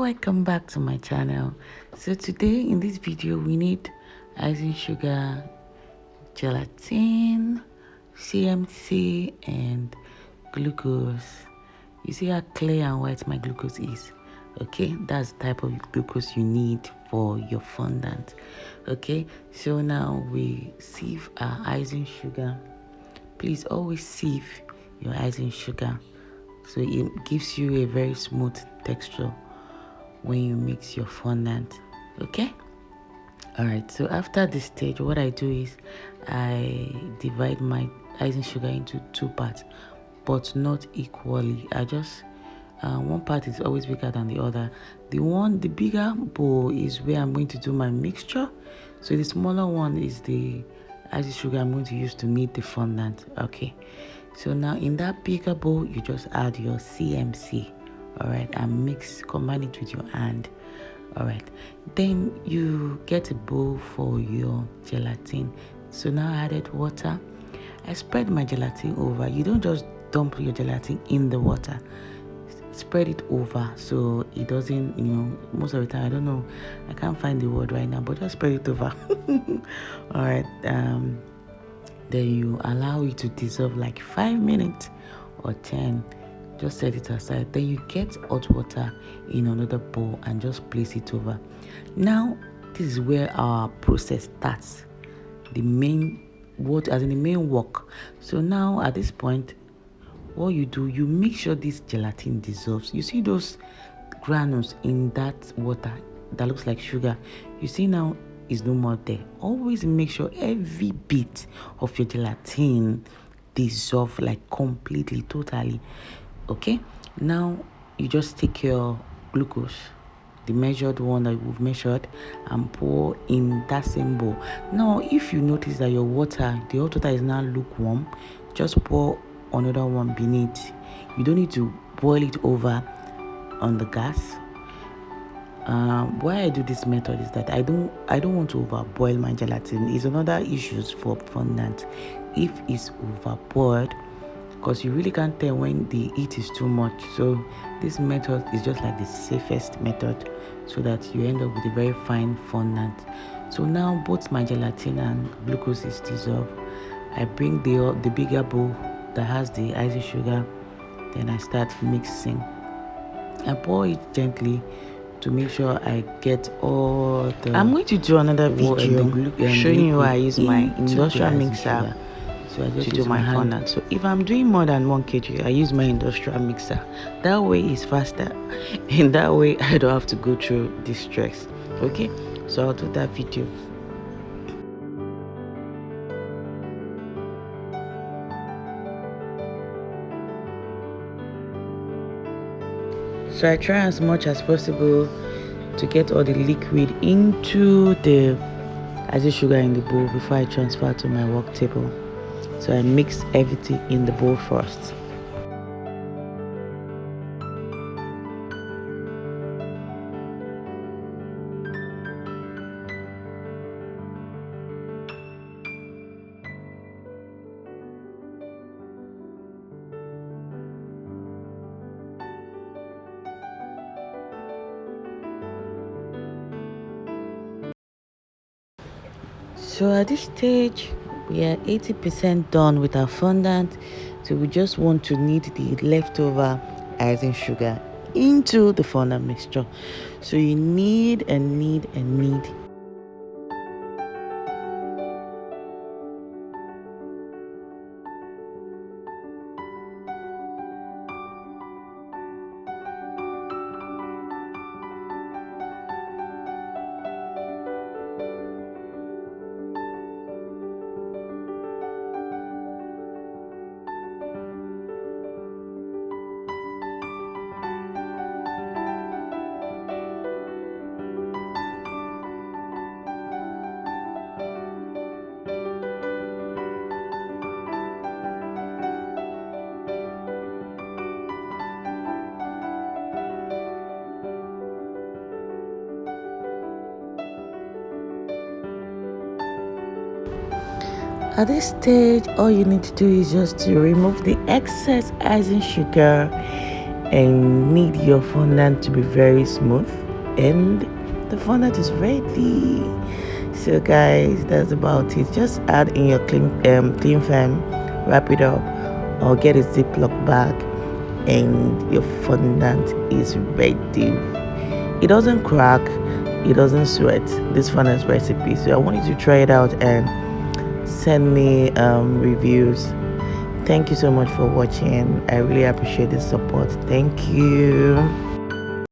Welcome back to my channel. So today in this video we need icing sugar, gelatin, CMC and glucose. You see how clear and white my glucose is? Okay, that's the type of glucose you need for your fondant. Okay, so now we sieve our icing sugar. Please always sieve your icing sugar so it gives you a very smooth texture when you mix your fondant. Okay, all right, so after this stage what I do is I divide my icing sugar into two parts, but not equally. I just one part is always bigger than the other. The bigger bowl is where I'm going to do my mixture, so the smaller one is the icing sugar I'm going to use to knead the fondant. Okay, so now in that bigger bowl you just add your CMC, all right, and combine it with your hand. All right, then you get a bowl for your gelatin. So now I added water. I spread my gelatin over. You don't just dump your gelatin in the water, spread it over so it doesn't, most of the time, I don't know, I can't find the word right now, but just spread it over. All right, then you allow it to dissolve like 5 minutes or 10. Just set it aside. Then you get hot water in another bowl and just place it over. Now this is where our process starts, the main work. So now at this point, what you do, you make sure this gelatin dissolves. You see those granules in that water that looks like sugar, you see now is no more there. Always make sure every bit of your gelatin dissolve like completely, totally. Okay, now you just take your glucose, the measured one that we've measured, and pour in that same bowl. Now if you notice that your water, the hot water is now lukewarm, just pour another one beneath. You don't need to boil it over on the gas. Why I do this method is that I don't want to overboil my gelatin. It's another issue for fondant. If it's overboiled, because you really can't tell when the heat is too much. So this method is just like the safest method, so that you end up with a very fine fondant. So now both my gelatin and glucose is dissolved. I bring the bigger bowl that has the icing sugar, then I start mixing. I pour it gently to make sure I get all the... I'm going to do another video showing you how I use my industrial mixer to do my fondant. So if I'm doing more than 1 kg, I use my industrial mixer. That way it's faster, and that way I don't have to go through this stress. Okay, so I'll do that video. So I try as much as possible to get all the liquid into the icing sugar in the bowl before I transfer to my work table. So I mix everything in the bowl first. So at this stage, we are 80% done with our fondant. So we just want to knead the leftover icing sugar into the fondant mixture. So you knead and knead and knead. At this stage, all you need to do is just to remove the excess icing sugar and need your fondant to be very smooth, and the fondant is ready. So guys, that's about it. Just add in your clean film, wrap it up, or get a Ziploc bag, and your fondant is ready. It doesn't crack, it doesn't sweat. This fondant recipe. So I want you to try it out and send me reviews. Thank you so much for watching. I really appreciate the support. Thank you.